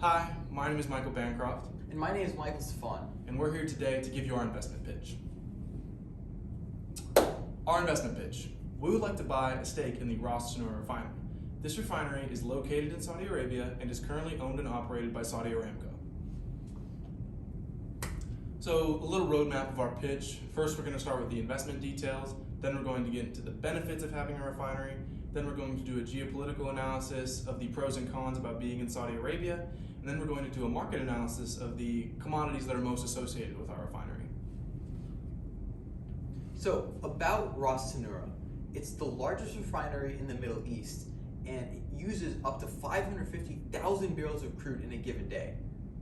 Hi, my name is Michael Bancroft, And my name is Michael Stefan. and we're here today to give you our investment pitch. Our investment pitch. We would like to buy a stake in the Ras Tanura refinery. This refinery is located in Saudi Arabia and is currently owned and operated by Saudi Aramco. So a little roadmap of our pitch. First, we're going to start with the investment details. Then we're going to get into the benefits of having a refinery. Then we're going to do a geopolitical analysis of the pros and cons about being in Saudi Arabia. And then we're going to do a market analysis of the commodities that are most associated with our refinery. So, about Ras Tanura, it's the largest refinery in the Middle East, and it uses up to 550,000 barrels of crude in a given day.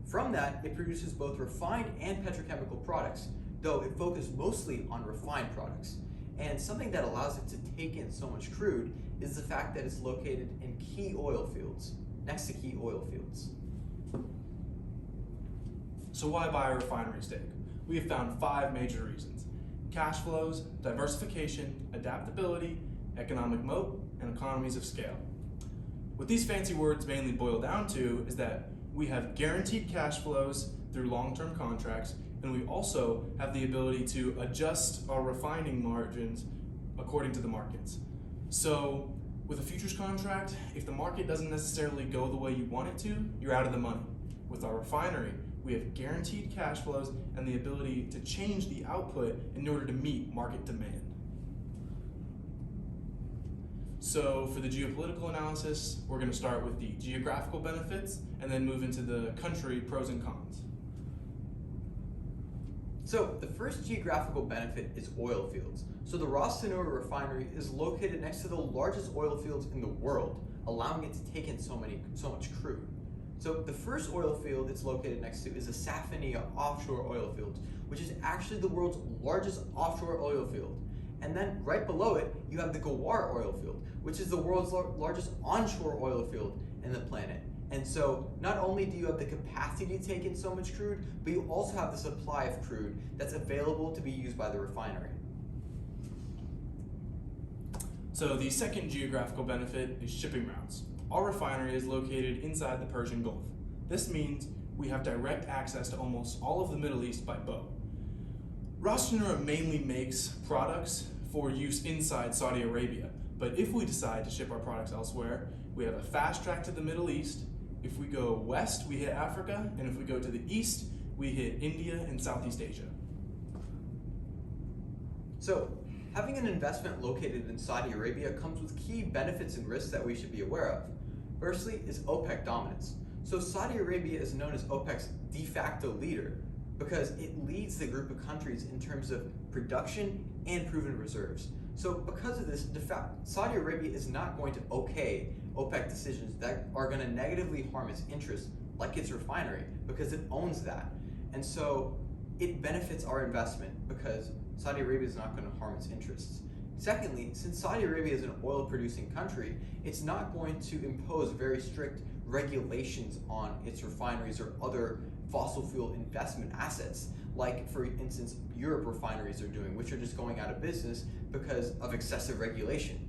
From that, it produces both refined and petrochemical products, though it focuses mostly on refined products. And something that allows it to take in so much crude is the fact that it's located in key oil fields, next to key oil fields. So why buy a refinery stake? We have found 5 major reasons: cash flows, diversification, adaptability, economic moat, and economies of scale. What these fancy words mainly boil down to is that we have guaranteed cash flows through long-term contracts, and we also have the ability to adjust our refining margins according to the markets. So with a futures contract, if the market doesn't necessarily go the way you want it to, you're out of the money. With our refinery, we have guaranteed cash flows and the ability to change the output in order to meet market demand. So for the geopolitical analysis, we're going to start with the geographical benefits and then move into the country pros and cons. So, the first geographical benefit is oil fields. So the Ras Tanura refinery is located next to the largest oil fields in the world, allowing it to take in so much crude. So the first oil field it's located next to is the Safaniya offshore oil field, which is actually the world's largest offshore oil field. And then right below it, you have the Ghawar oil field, which is the world's largest onshore oil field in the planet. And so not only do you have the capacity to take in so much crude, but you also have the supply of crude that's available to be used by the refinery. So the second geographical benefit is shipping routes. Our refinery is located inside the Persian Gulf. This means we have direct access to almost all of the Middle East by boat. Ras Tanura mainly makes products for use inside Saudi Arabia, but if we decide to ship our products elsewhere, we have a fast track to the Middle East. If we go west, we hit Africa, and if we go to the east, we hit India and Southeast Asia. So, having an investment located in Saudi Arabia comes with key benefits and risks that we should be aware of. Firstly is OPEC dominance. So Saudi Arabia is known as OPEC's de facto leader because it leads the group of countries in terms of production and proven reserves. So because of this, Saudi Arabia is not going to okay OPEC decisions that are going to negatively harm its interests, like its refinery, because it owns that. And so it benefits our investment because Saudi Arabia is not going to harm its interests. Secondly, since Saudi Arabia is an oil-producing country, it's not going to impose very strict regulations on its refineries or other fossil fuel investment assets, like, for instance, Europe refineries are doing, which are just going out of business because of excessive regulation.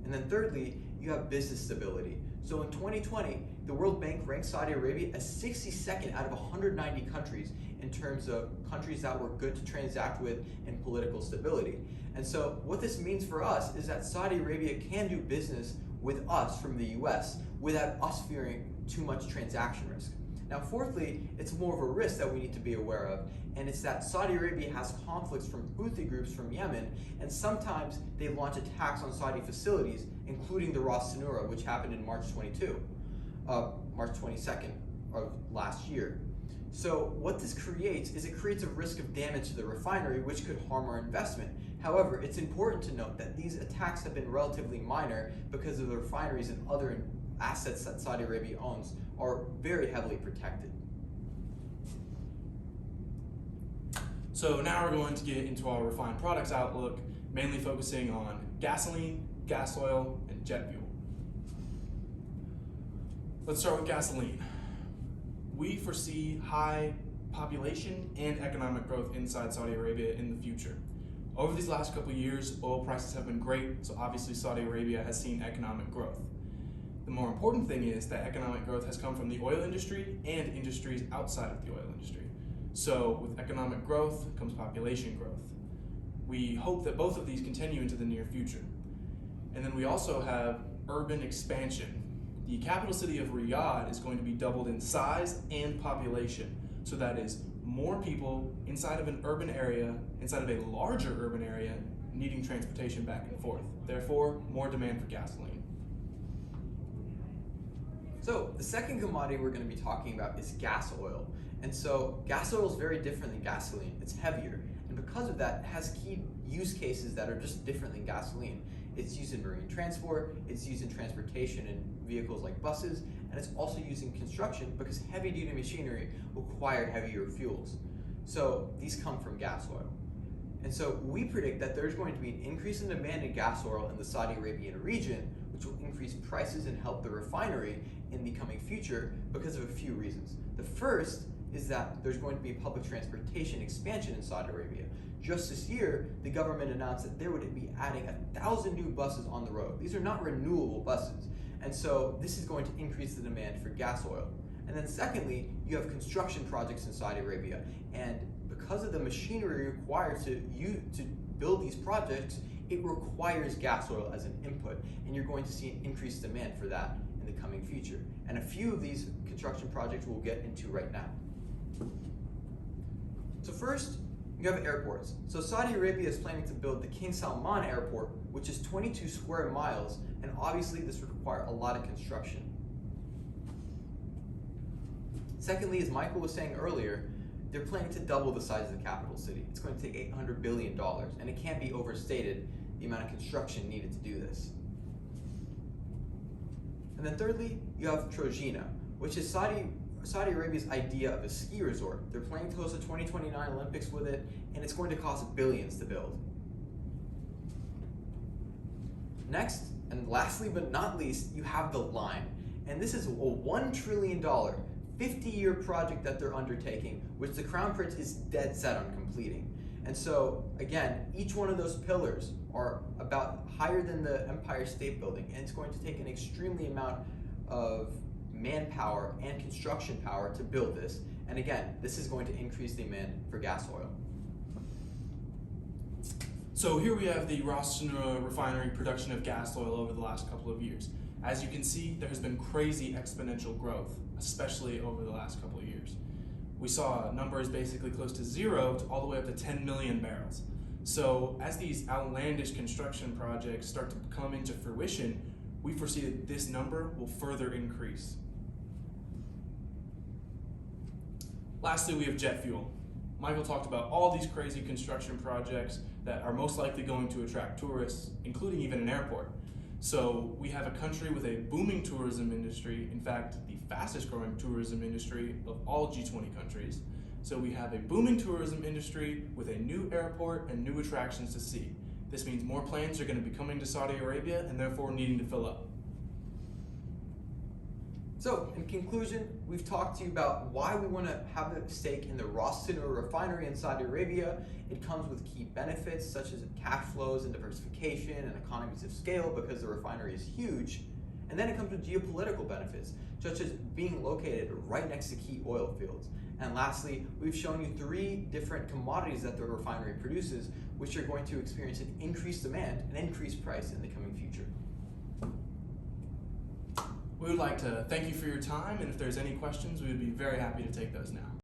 And then thirdly, you have business stability. So in 2020, the World Bank ranked Saudi Arabia as 62nd out of 190 countries in terms of countries that were good to transact with in political stability. And so what this means for us is that Saudi Arabia can do business with us from the US without us fearing too much transaction risk. Now fourthly, it's more of a risk that we need to be aware of, and it's that Saudi Arabia has conflicts from Houthi groups from Yemen, and sometimes they launch attacks on Saudi facilities, including the Ras Tanura, which happened in March 22nd of last year. So what this creates is it creates a risk of damage to the refinery, which could harm our investment. However, it's important to note that these attacks have been relatively minor because of the refineries and other assets that Saudi Arabia owns are very heavily protected. So now we're going to get into our refined products outlook, mainly focusing on gasoline, gas oil, and jet fuel. Let's start with gasoline. We foresee high population and economic growth inside Saudi Arabia in the future. Over these last couple of years, oil prices have been great, so obviously Saudi Arabia has seen economic growth. The more important thing is that economic growth has come from the oil industry and industries outside of the oil industry. So with economic growth comes population growth. We hope that both of these continue into the near future. And then we also have urban expansion. The capital city of Riyadh is going to be doubled in size and population. So that is more people inside of an urban area, inside of a larger urban area, needing transportation back and forth. Therefore, more demand for gasoline. So the second commodity we're going to be talking about is gas oil. And so gas oil is very different than gasoline. It's heavier. And because of that, it has key use cases that are just different than gasoline. It's used in marine transport, it's used in transportation in vehicles like buses, and it's also used in construction because heavy-duty machinery require heavier fuels. So these come from gas oil. And so we predict that there's going to be an increase in demand in gas oil in the Saudi Arabian region, which will increase prices and help the refinery in the coming future because of a few reasons. The first is that there's going to be public transportation expansion in Saudi Arabia. Just this year, the government announced that they would be adding 1,000 new buses on the road. These are not renewable buses. And so this is going to increase the demand for gas oil. And then secondly, you have construction projects in Saudi Arabia. And because of the machinery required to build these projects, it requires gas oil as an input. And you're going to see an increased demand for that in the coming future. And a few of these construction projects we'll get into right now. So first, you have airports. So Saudi Arabia is planning to build the King Salman Airport, which is 22 square miles, and obviously this would require a lot of construction. Secondly, as Michael was saying earlier, they're planning to double the size of the capital city. It's going to take $800 billion, and it can't be overstated the amount of construction needed to do this. And then thirdly, you have Trojena, which is Saudi Arabia's idea of a ski resort. They're planning to host the 2029 Olympics with it, and it's going to cost billions to build. Next, and lastly but not least, you have the line. And this is a $1 trillion, 50-year project that they're undertaking, which the Crown Prince is dead set on completing. And so, again, each one of those pillars are about higher than the Empire State Building, and it's going to take an extremely amount of manpower and construction power to build this. And again, this is going to increase the demand for gas oil. So here we have the Ras Tanura refinery production of gas oil over the last couple of years. As you can see, there has been crazy exponential growth, especially over the last couple of years. We saw numbers basically close to zero to all the way up to 10 million barrels. So as these outlandish construction projects start to come into fruition, we foresee that this number will further increase. Lastly, we have jet fuel. Michael talked about all these crazy construction projects that are most likely going to attract tourists, including even an airport. So we have a country with a booming tourism industry, in fact, the fastest growing tourism industry of all G20 countries. So we have a booming tourism industry with a new airport and new attractions to see. This means more planes are going to be coming to Saudi Arabia and therefore needing to fill up. So, in conclusion, we've talked to you about why we want to have a stake in the Ras Tanura refinery in Saudi Arabia. It comes with key benefits such as cash flows and diversification and economies of scale because the refinery is huge. And then it comes with geopolitical benefits, such as being located right next to key oil fields. And lastly, we've shown you 3 different commodities that the refinery produces, which are going to experience an increased demand and increased price in the coming future. We would like to thank you for your time, and if there's any questions, we would be very happy to take those now.